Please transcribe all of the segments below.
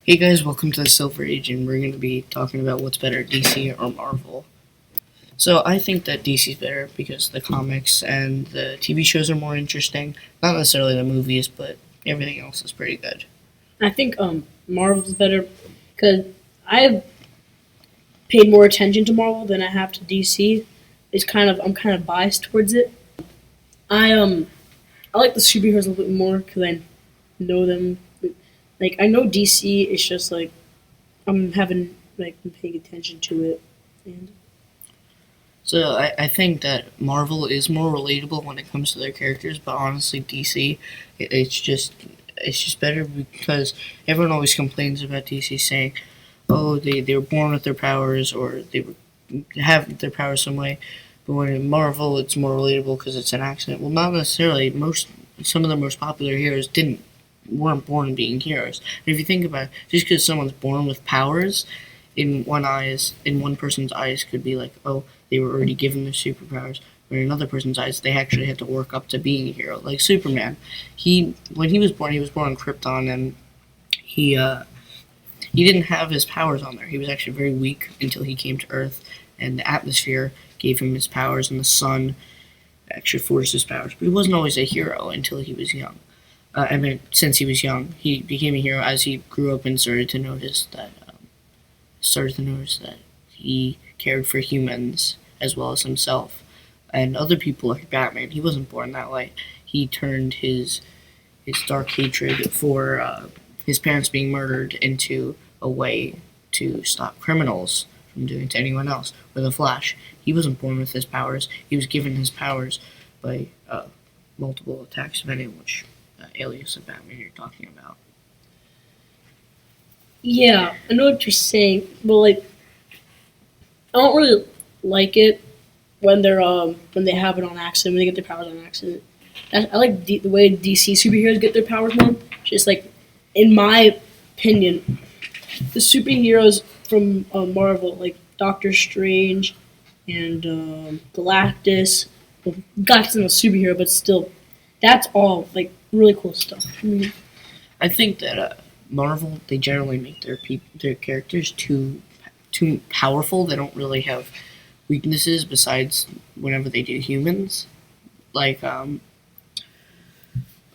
Hey guys, welcome to the Silver Age, and we're going to be talking about what's better, DC or Marvel. So I think that DC's better because the comics and the TV shows are more interesting. Not necessarily the movies, but everything else is pretty good. I think Marvel's better because I've paid more attention to Marvel than I have to DC. I'm kind of biased towards it. I like the superheroes a little bit more because I know them. Like I know DC, it's just like I'm paying attention to it. And So I think that Marvel is more relatable when it comes to their characters, but honestly, DC, it's just better because everyone always complains about DC saying, oh, they were born with their powers or they were have their powers some way. But when in Marvel, it's more relatable because it's an accident. Well, not necessarily. Some of the most popular heroes weren't born being heroes. And if you think about it, just because someone's born with powers, in one person's eyes, could be like, oh, they were already given the superpowers. But in another person's eyes, they actually had to work up to being a hero. Like Superman, when he was born on Krypton, and he didn't have his powers on there. He was actually very weak until he came to Earth, and the atmosphere gave him his powers, and the sun actually forced his powers. But he wasn't always a hero until he was young. Since he was young, he became a hero as he grew up and started to notice that he cared for humans as well as himself and other people like Batman. He wasn't born that way. He turned his dark hatred for his parents being murdered into a way to stop criminals from doing it to anyone else. With the Flash, he wasn't born with his powers. He was given his powers by multiple attacks, depending on which alias of Batman you're talking about. yeah, I know what you're saying, but like I don't really like it when they have it on accident, when they get their powers on accident. I like the way DC superheroes get their powers more. Just like, in my opinion, the superheroes from Marvel, like Doctor Strange and Galactus. Well, Galactus isn't a superhero, but still, that's all like really cool stuff. I think that Marvel, they generally make their characters too powerful. They don't really have weaknesses besides whenever they do humans. Like Iron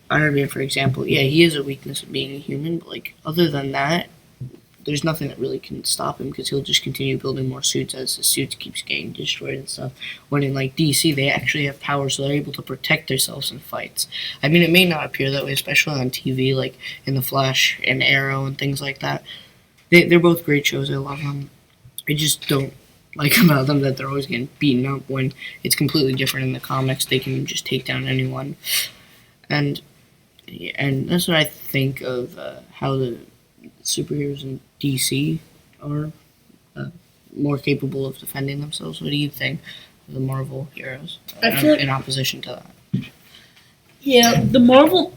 Man, for example. Yeah, he has a weakness of being a human, but like other than that, there's nothing that really can stop him because he'll just continue building more suits as the suits keeps getting destroyed and stuff. When in like DC, they actually have powers, so they're able to protect themselves in fights. I mean, it may not appear that way, especially on TV, like in The Flash and Arrow and things like that. They're both great shows. I love them. I just don't like about them that they're always getting beaten up when it's completely different in the comics. They can just take down anyone, and and that's what I think of how the superheroes in DC are uh, more capable of defending themselves. What do you think of the Marvel heroes I feel like in opposition to that? yeah, the Marvel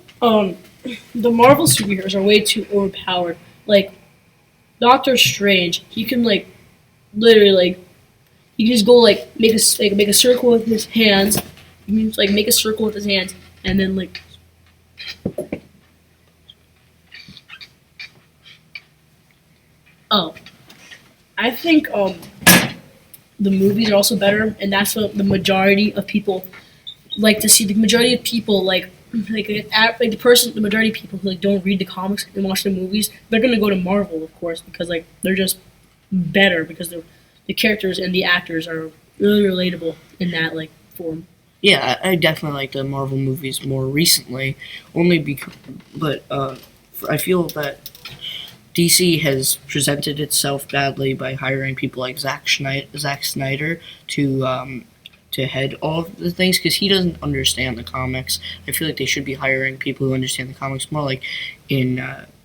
superheroes are way too overpowered. Like Doctor Strange, he can like literally like he can just go make a circle with his hands. He means like make a circle with his hands and then like oh, I think the movies are also better, and that's what the majority of people like to see. The majority of people the majority of people who like don't read the comics and watch the movies, they're gonna go to Marvel, of course, because like they're just better because the characters and the actors are really relatable in that like form. Yeah, I definitely like the Marvel movies more recently, only because, but I feel that DC has presented itself badly by hiring people like Zack Snyder to head all of the things because he doesn't understand the comics. I feel like they should be hiring people who understand the comics more, like in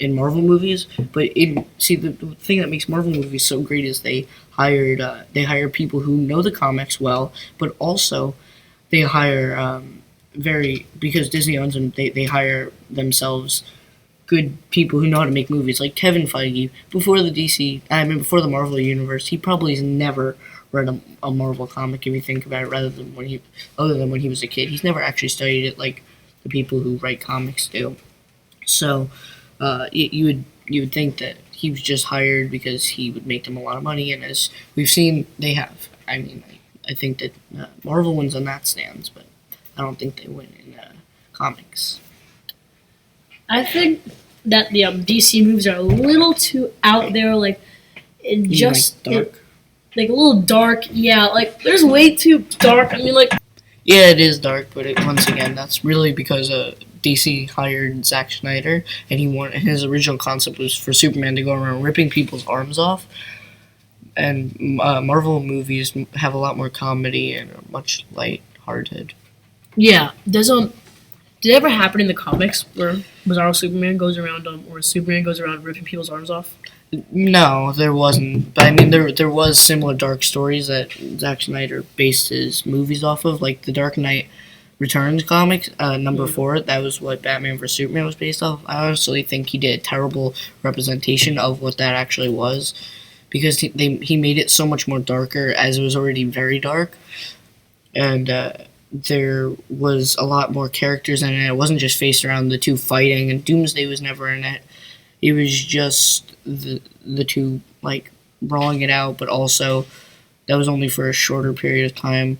Marvel movies. But the thing that makes Marvel movies so great is they hire people who know the comics well, but also they hire very because Disney owns them. They hire themselves good people who know how to make movies, like Kevin Feige. Before the Marvel universe, he probably has never read a Marvel comic. If you think about it, other than when he was a kid, he's never actually studied it like the people who write comics do. So you would think that he was just hired because he would make them a lot of money, and as we've seen, they have. I mean, I think that Marvel wins on that stands, but I don't think they win in comics. I think that the DC movies are a little too out there, like it You just like dark? like a little dark. Yeah, like there's way too dark. I mean, like Yeah, it is dark, but once again, that's really because DC hired Zack Snyder, and his original concept was for Superman to go around ripping people's arms off. And Marvel movies have a lot more comedy and are much light-hearted. yeah, did it ever happen in the comics where Bizarro Superman goes around or Superman goes around ripping people's arms off? No, there wasn't. But I mean, there was similar dark stories that Zack Snyder based his movies off of, like the Dark Knight Returns comics, number 4. That was what Batman vs Superman was based off. I honestly think he did a terrible representation of what that actually was, because he made it so much more darker as it was already very dark, and there was a lot more characters in it. It wasn't just based around the two fighting, and Doomsday was never in it. It was just the two like brawling it out, but also that was only for a shorter period of time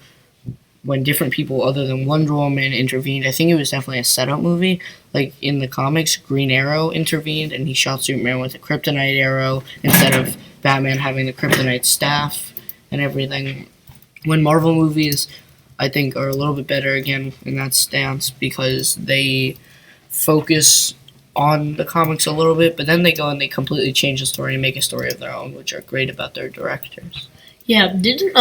when different people other than Wonder Woman intervened. I think it was definitely a setup movie. Like in the comics, Green Arrow intervened and he shot Superman with a kryptonite arrow instead of Batman having the kryptonite staff and everything. When Marvel movies, I think, are a little bit better again in that stance because they focus on the comics a little bit, but then they go and they completely change the story and make a story of their own, which are great about their directors. Yeah, didn't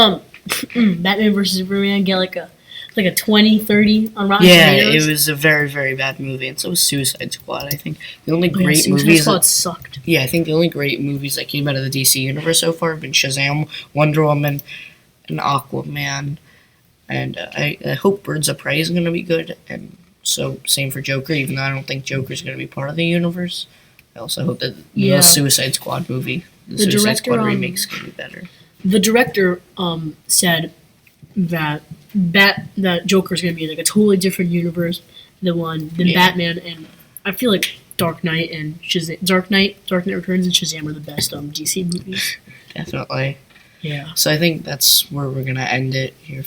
Batman vs Superman get like a 20-30 on Rotten Yeah, Tomatoes? it was a very, very bad movie, and so was Suicide Squad. I think the only great Suicide movies. Squad sucked. Yeah, I think the only great movies that came out of the DC universe so far have been Shazam, Wonder Woman, and Aquaman. And I hope Birds of Prey is going to be good, and so same for Joker, even though I don't think Joker's going to be part of the universe. I also hope that the Suicide Squad movie, the Suicide director, Squad remake, is going to be better. The director said that Joker's going to be like a totally different universe than Batman, and I feel like Dark Knight and Shazam, Dark Knight Returns and Shazam are the best DC movies. Definitely. Yeah. So I think that's where we're going to end it here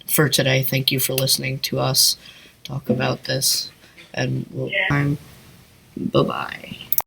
for today. Thank you for listening to us talk about this, and bye-bye.